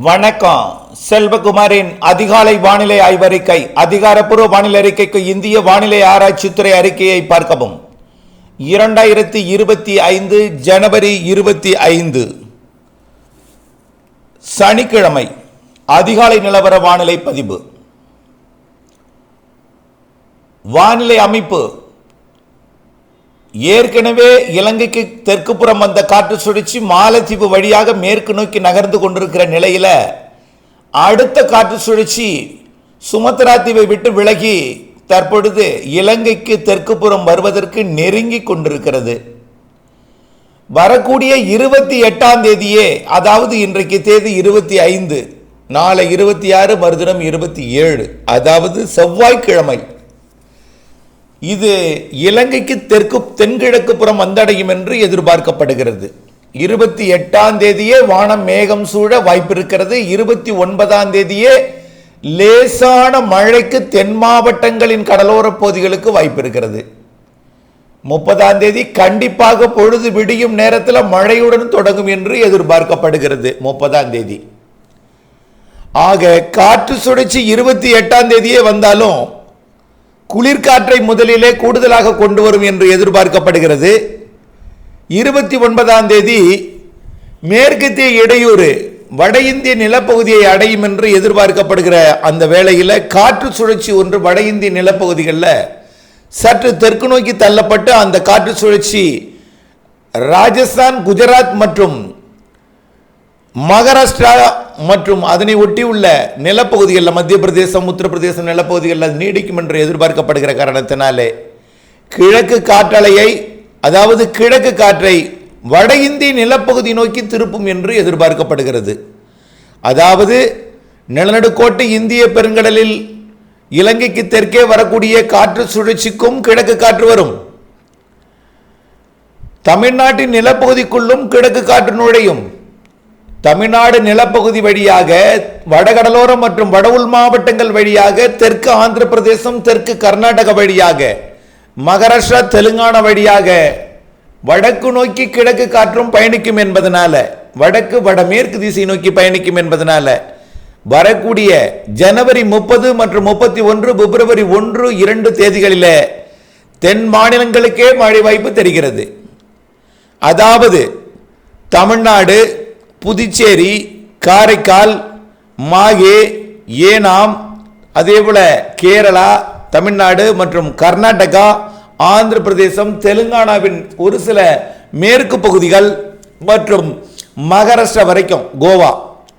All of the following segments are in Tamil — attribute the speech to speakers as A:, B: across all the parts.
A: வணக்கம். செல்வகுமாரின் அதிகாலை வானிலை ஆய்வறிக்கை. அதிகாரப்பூர்வ வானிலை அறிக்கைக்கு இந்திய வானிலை ஆராய்ச்சித்துறை அறிக்கையை பார்க்கவும். 2025 ஜனவரி 25 சனிக்கிழமை அதிகாலை நிலவர வானிலை பதிவு. வானிலை அமைப்பு. ஏற்கனவே இலங்கைக்கு தெற்கு புறம் வந்த காற்று சுழற்சி மாலத்தீவு வழியாக மேற்கு நோக்கி நகர்ந்து கொண்டிருக்கிற நிலையில் அடுத்த காற்று சுழற்சி சுமத்ரா தீவை விட்டு விலகி தற்பொழுது இலங்கைக்கு தெற்கு புறம் வருவதற்கு நெருங்கி கொண்டிருக்கிறது. வரக்கூடிய 28ஆம் தேதியே, அதாவது இன்றைக்கு தேதி 25, நாளை 26, மறுதினம் 27, அதாவது செவ்வாய்க்கிழமை இது இலங்கைக்கு தென்கிழக்கு புறம் வந்தடையும் என்று எதிர்பார்க்கப்படுகிறது. 28ஆம் தேதியே வானம் மேகம் சூழ வாய்ப்பிருக்கிறது. 29ஆம் தேதியே லேசான மழைக்கு தென் மாவட்டங்களின் கடலோர பகுதிகளுக்கு வாய்ப்பிருக்கிறது. 30ஆம் தேதி கண்டிப்பாக பொழுது விடியும் நேரத்தில் மழையுடன் தொடங்கும் என்று எதிர்பார்க்கப்படுகிறது. 30ஆம் தேதி ஆக காற்று சுழற்சி 28ஆம் தேதியே வந்தாலும் குளிர்காற்றை முதலிலே கூடுதலாக கொண்டு வரும் என்று எதிர்பார்க்கப்படுகிறது. 29ஆம் தேதி மேற்கத்திய இடையூறு வட இந்திய நிலப்பகுதியை அடையும் என்று எதிர்பார்க்கப்படுகிற அந்த வேளையில் காற்று சுழற்சி ஒன்று வட இந்திய நிலப்பகுதிகளில் சற்று தெற்கு நோக்கி தள்ளப்பட்டு அந்த காற்று சுழற்சி ராஜஸ்தான், குஜராத் மற்றும் மகாராஷ்டிரா மற்றும் அதனை ஒட்டியுள்ள நிலப்பகுதிகளில் மத்திய பிரதேசம், உத்தரப்பிரதேசம் நிலப்பகுதிகளில் நீடிக்கும் என்று எதிர்பார்க்கப்படுகிற காரணத்தினாலே கிழக்கு காற்றலையை, அதாவது கிழக்கு காற்றை வட இந்திய நிலப்பகுதி நோக்கி திருப்பும் என்று எதிர்பார்க்கப்படுகிறது. அதாவது நிலநடுக்கோட்டு இந்திய பெருங்கடலில் இலங்கைக்கு தெற்கே வரக்கூடிய காற்று சுழற்சிக்கும் கிழக்கு காற்று வரும். தமிழ்நாட்டின் நிலப்பகுதிக்குள்ளும் கிழக்கு காற்று நுழையும். தமிழ்நாடு நிலப்பகுதி வழியாக வடகடலோரம் மற்றும் வட உள் மாவட்டங்கள் வழியாக தெற்கு ஆந்திர பிரதேசம், தெற்கு கர்நாடகா வழியாக மகாராஷ்டிரா, தெலுங்கானா வழியாக வடக்கு நோக்கி கிழக்கு காற்றும் பயணிக்கும் என்பதனால, வடக்கு வடமேற்கு திசை நோக்கி பயணிக்கும் என்பதனால வரக்கூடிய ஜனவரி 30 மற்றும் 31, பிப்ரவரி 1, 2 தேதிகளில் தென் மாநிலங்களுக்கே மழை வாய்ப்பு தெரிகிறது. அதாவது தமிழ்நாடு, புதுச்சேரி, காரைக்கால், மாகே, ஏனாம், அதேபோல கேரளா, தமிழ்நாடு மற்றும் கர்நாடகா, ஆந்திர பிரதேசம், தெலுங்கானாவின் ஒரு சில மேற்கு பகுதிகள் மற்றும் மகாராஷ்டிரா வரைக்கும், கோவா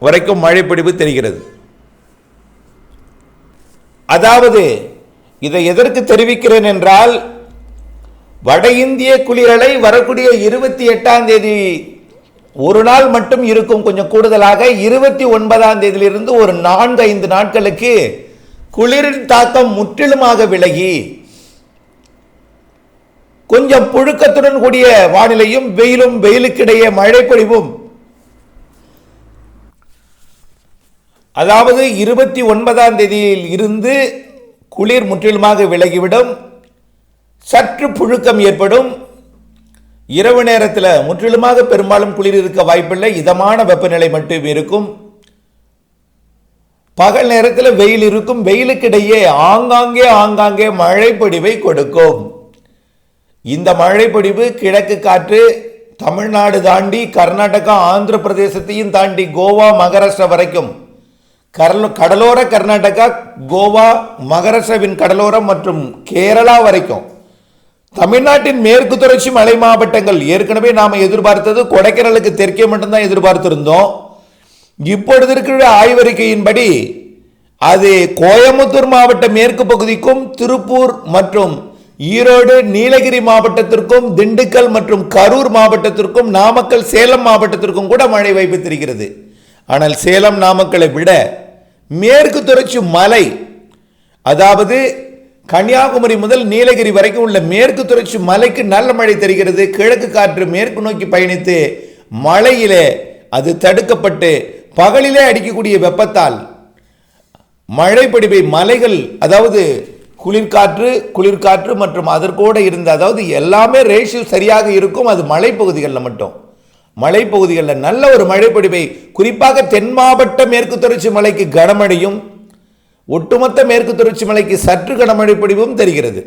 A: வரைக்கும் மழைப்பொழிவு தெரிகிறது. அதாவது இதை எதற்கு தெரிவிக்கிறேன் என்றால், வட இந்திய குளிரலை வரக்கூடிய 28ஆம் தேதி ஒரு நாள் மட்டும் இருக்கும். கொஞ்சம் கூடுதலாக 29ஆம் தேதியிலிருந்து ஒரு 4-5 நாட்களுக்கு குளிரின் தாக்கம் முற்றிலுமாக விலகி கொஞ்சம் புழுக்கத்துடன் கூடிய வானிலையும் வெயிலும், வெயிலுக்கிடையே மழை பொழிவும், அதாவது 29ஆம் தேதியில் இருந்து குளிர் முற்றிலுமாக விலகிவிடும். சற்று புழுக்கம் ஏற்படும். இரவு நேரத்தில் முற்றிலுமாக பெரும்பாலும் குளிர் இருக்க வாய்ப்பில்லை. இதமான வெப்பநிலை மட்டும் இருக்கும். பகல் நேரத்தில் வெயில் இருக்கும். வெயிலுக்கிடையே ஆங்காங்கே மழை பொழிவை கொடுக்கும். இந்த மழை பொழிவு கிழக்கு காற்று தமிழ்நாடு தாண்டி கர்நாடகா, ஆந்திர பிரதேசத்தையும் தாண்டி கோவா, மகாராஷ்டிரா வரைக்கும், கடலோர கர்நாடகா, கோவா, மகாராஷ்டிராவின் கடலோரம் மற்றும் கேரளா வரைக்கும், தமிழ்நாட்டின் மேற்கு தொடர்ச்சி மலை மாவட்டங்கள், ஏற்கனவே நாம் எதிர்பார்த்தது கொடைக்கானலுக்கு தெற்கே மட்டும்தான் எதிர்பார்த்திருந்தோம். இப்பொழுது இருக்கிற ஆய்வறிக்கையின்படி அது கோயம்புத்தூர் மாவட்ட மேற்கு பகுதிக்கும், திருப்பூர் மற்றும் ஈரோடு, நீலகிரி மாவட்டத்திற்கும், திண்டுக்கல் மற்றும் கரூர் மாவட்டத்திற்கும், நாமக்கல், சேலம் மாவட்டத்திற்கும் கூட மழை வாய்ப்பு தெரிகிறது. ஆனால் சேலம், நாமக்கலை விட மேற்கு தொடர்ச்சி மலை, அதாவது கன்னியாகுமரி முதல் நீலகிரி வரைக்கும் உள்ள மேற்கு தொடர்ச்சி மலைக்கு நல்ல மழை தெரிகிறது. கிழக்கு காற்று மேற்கு நோக்கி பயணித்து மழையிலே அது தடுக்கப்பட்டு பகலிலே அடிக்கக்கூடிய வெப்பத்தால் மழை பொழிவை மலைகள், அதாவது குளிர்காற்று மற்றும் அதற்கூட இருந்த, அதாவது எல்லாமே ரேஷியோ சரியாக இருக்கும். அது மலைப்பகுதிகளில் மட்டும் மலைப்பகுதிகளில் நல்ல ஒரு மழைப்பொழிவை, குறிப்பாக தென் மாவட்ட மேற்கு தொடர்ச்சி மலைக்கு கனமழையும் ஒட்டுமொத்த மேற்கு தொடர்ச்சி மலைக்கு சற்று கனமழை பொழிவும் தெரிகிறது.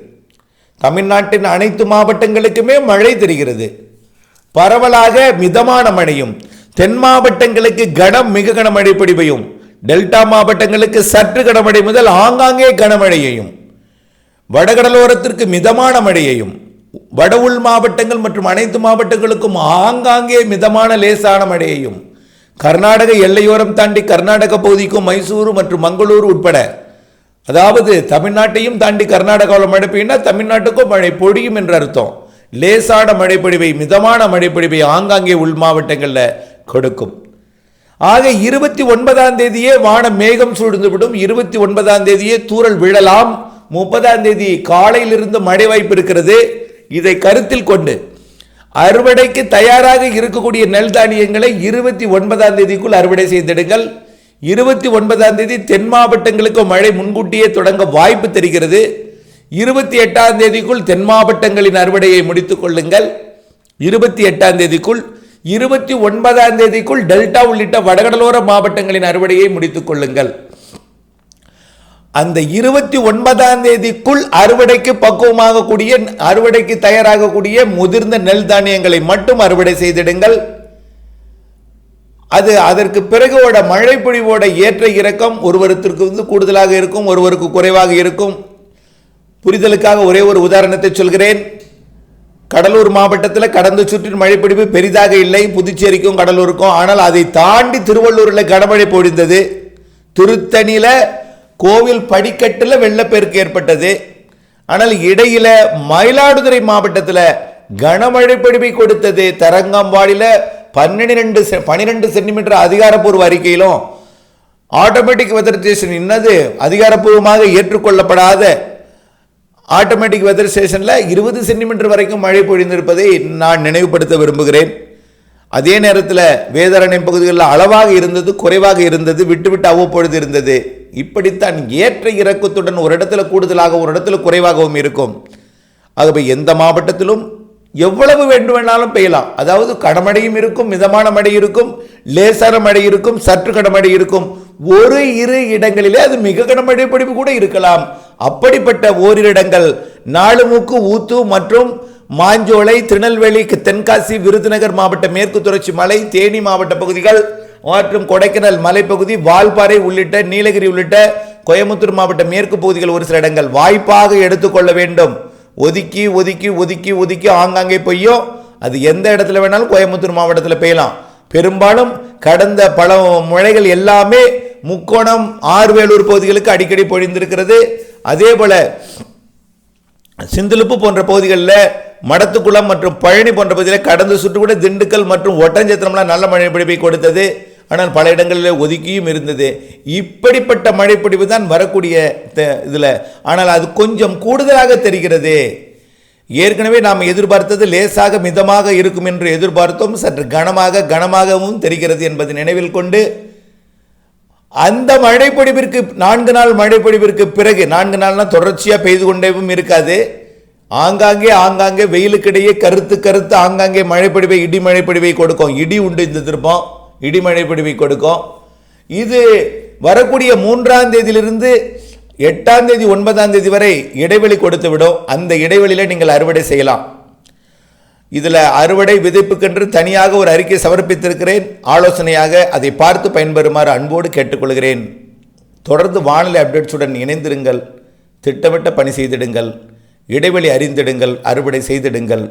A: தமிழ்நாட்டின் அனைத்து மாவட்டங்களுக்குமே மழை தெரிகிறது. பரவலாக மிதமான மழையும், தென் மாவட்டங்களுக்கு மிக கனமழை பொழிவையும், டெல்டா மாவட்டங்களுக்கு சற்று கனமழை முதல் ஆங்காங்கே கனமழையையும், வடகடலோரத்திற்கு மிதமான மழையையும், வட உள் மாவட்டங்கள் மற்றும் அனைத்து மாவட்டங்களுக்கும் ஆங்காங்கே மிதமான லேசான மழையையும், கர்நாடக எல்லையோரம் தாண்டி கர்நாடக பகுதிக்கும் மைசூரு மற்றும் மங்களூரு உட்பட, அதாவது தமிழ்நாட்டையும் தாண்டி கர்நாடகாவில் மழை பெய்யினா தமிழ்நாட்டுக்கும் மழை பொழியும் என்று அர்த்தம். லேசான மழைப்பொழிவை, மிதமான மழைப்பொழிவை ஆங்காங்கே உள் மாவட்டங்களில் கொடுக்கும். ஆக 29ஆம் தேதியே வானம் மேகம் சூழ்ந்துவிடும். 29ஆம் தேதியே தூறல் விழலாம். 30ஆம் தேதி காலையிலிருந்து மழை வாய்ப்பு இருக்கிறது. இதை கருத்தில் கொண்டு அறுவடைக்கு தயாராக இருக்கக்கூடிய நெல் தானியங்களை 29ஆம் தேதிக்குள் அறுவடை செய்திடுங்கள். 29ஆம் தேதி தென் மாவட்டங்களுக்கு மழை முன்கூட்டியே தொடங்க வாய்ப்பு தெரிகிறது. 28ஆம் தேதிக்குள் தென் மாவட்டங்களின் அறுவடையை முடித்துக் கொள்ளுங்கள். 28ஆம் தேதிக்குள், 29ஆம் தேதிக்குள் டெல்டா உள்ளிட்ட வடகடலோர மாவட்டங்களின் அறுவடையை முடித்துக் கொள்ளுங்கள். அந்த 29ஆம் தேதிக்குள் அறுவடைக்கு பக்குவமாக கூடிய, அறுவடைக்கு தயாராகக்கூடிய முதிர்ந்த நெல் தானியங்களை மட்டும் அறுவடை செய்திடுங்கள். அது அதற்கு பிறகு மழை பொழிவோட ஏற்ற இறக்கம் ஒருவருக்கு கூடுதலாக இருக்கும், ஒருவருக்கு குறைவாக இருக்கும். புரிதலுக்காக ஒரே ஒரு உதாரணத்தை சொல்கிறேன். கடலூர் மாவட்டத்தில் கடந்த சுற்றின் மழைப்பொழிவு பெரிதாக இல்லை, புதுச்சேரிக்கும் கடலூருக்கும். ஆனால் அதை தாண்டி திருவள்ளூரில் கனமழை பொழிந்தது. திருத்தணியில கோவில் படிக்கட்டில் வெள்ளப்பெருக்கு ஏற்பட்டது. ஆனால் இடையில மயிலாடுதுறை மாவட்டத்தில் கனமழை பொழிவை கொடுத்தது. தரங்கம்பாடியில் 12 சென்டிமீட்டர் அதிகாரப்பூர்வ அறிக்கையிலும், ஆட்டோமேட்டிக் வெதர் ஸ்டேஷன் இன்னது அதிகாரப்பூர்வமாக ஏற்றுக்கொள்ளப்படாத ஆட்டோமேட்டிக் வெதர் ஸ்டேஷன்ல 20 சென்டிமீட்டர் வரைக்கும் மழை பொழிந்திருப்பதை நான் நினைவுபடுத்த விரும்புகிறேன். அதே நேரத்தில் வேதாரண்யம் பகுதிகளில் அளவாக இருந்தது, குறைவாக இருந்தது, விட்டு அவ்வப்பொழுது இருந்தது. இப்படித்தான் ஏற்ற இறக்கத்துடன் ஒரு இடத்துல கூடுதலாக, ஒரு இடத்துல குறைவாகவும் இருக்கும். ஆகவே எந்த மாவட்டத்திலும் எவ்வளவு வேண்டுமானாலும் பெய்யலாம். அதாவது கனமழையும் இருக்கும், மிதமான மழை இருக்கும், லேசான மழை இருக்கும், சற்று கனமழை இருக்கும். ஒரு இரு இடங்களிலே அது மிக கனமழை பொழிவு கூட இருக்கலாம். அப்படிப்பட்ட ஓரிரு இடங்கள் நாலுமுக்கு, ஊத்து மற்றும் மாஞ்சோலை, திருநெல்வேலி, தென்காசி, விருதுநகர் மாவட்ட மேற்கு தொடர்ச்சி மலை, தேனி மாவட்ட பகுதிகள் மற்றும் கொடைக்கானல் மலைப்பகுதி, வால்பாறை உள்ளிட்ட, நீலகிரி உள்ளிட்ட கோயம்புத்தூர் மாவட்ட மேற்கு பகுதிகள் ஒரு சில இடங்கள் வாய்ப்பாக எடுத்துக்கொள்ள வேண்டும். ஒதுக்கி ஒதுக்கி ஒதுக்கி ஒதுக்கி ஆங்காங்கே பெய்யும். அது எந்த இடத்துல வேணாலும் கோயம்புத்தூர் மாவட்டத்தில் பெய்யலாம். பெரும்பாலும் கடந்த பல மழைகள் எல்லாமே முக்கோணம், ஆர்வேலூர் பகுதிகளுக்கு அடிக்கடி பொழிந்திருக்கிறது. அதே போல சிந்துலுப்பு போன்ற பகுதிகளில், மடத்துக்குளம் மற்றும் பழனி போன்ற பகுதியில் கடந்த சுற்று கூட திண்டுக்கல் மற்றும் ஒட்டஞ்சத்திரம்லாம் நல்ல மழை பொழிவை கொடுத்தது. ஆனால் பல இடங்களில் ஒதுக்கியும் இருந்தது. இப்படிப்பட்ட மழை பொழிவு தான் வரக்கூடிய இதில். ஆனால் அது கொஞ்சம் கூடுதலாக தெரிகிறது. ஏற்கனவே நாம் எதிர்பார்த்தது லேசாக மிதமாக இருக்கும் என்று எதிர்பார்த்தோம். சற்று கனமாகவும் தெரிகிறது என்பதை நினைவில் கொண்டு, அந்த மழைப்பொழிவிற்கு 4 நாள் மழைப்பொழிவிற்கு பிறகு, 4 நாள்னா தொடர்ச்சியாக பெய்து கொண்டேவும் இருக்காது. ஆங்காங்கே வெயிலுக்கிடையே கருத்து ஆங்காங்கே மழைப்பொழிவை, இடி மழைப்பொழிவை கொடுக்கும். இடி உண்டு இந்த திருப்பம், இடிமழை பொழிவை கொடுக்கும். இது வரக்கூடிய 3ஆம் தேதியிலிருந்து 8ஆம் தேதி 9ஆம் தேதி வரை இடைவெளி கொடுத்து விடும். அந்த இடைவெளியில் நீங்கள் அறுவடை செய்யலாம். இதில் அறுவடை விதைப்புக்கென்று தனியாக ஒரு அறிக்கை சமர்ப்பித்திருக்கிறேன். ஆலோசனையாக அதை பார்த்து பயன்பெறுமாறு அன்போடு கேட்டுக்கொள்கிறேன். தொடர்ந்து வானிலை அப்டேட்ஸுடன் இணைந்திருங்கள். திட்டமிட்ட பணி செய்திடுங்கள், இடைவெளி அறிந்திடுங்கள், அறுவடை செய்திடுங்கள்.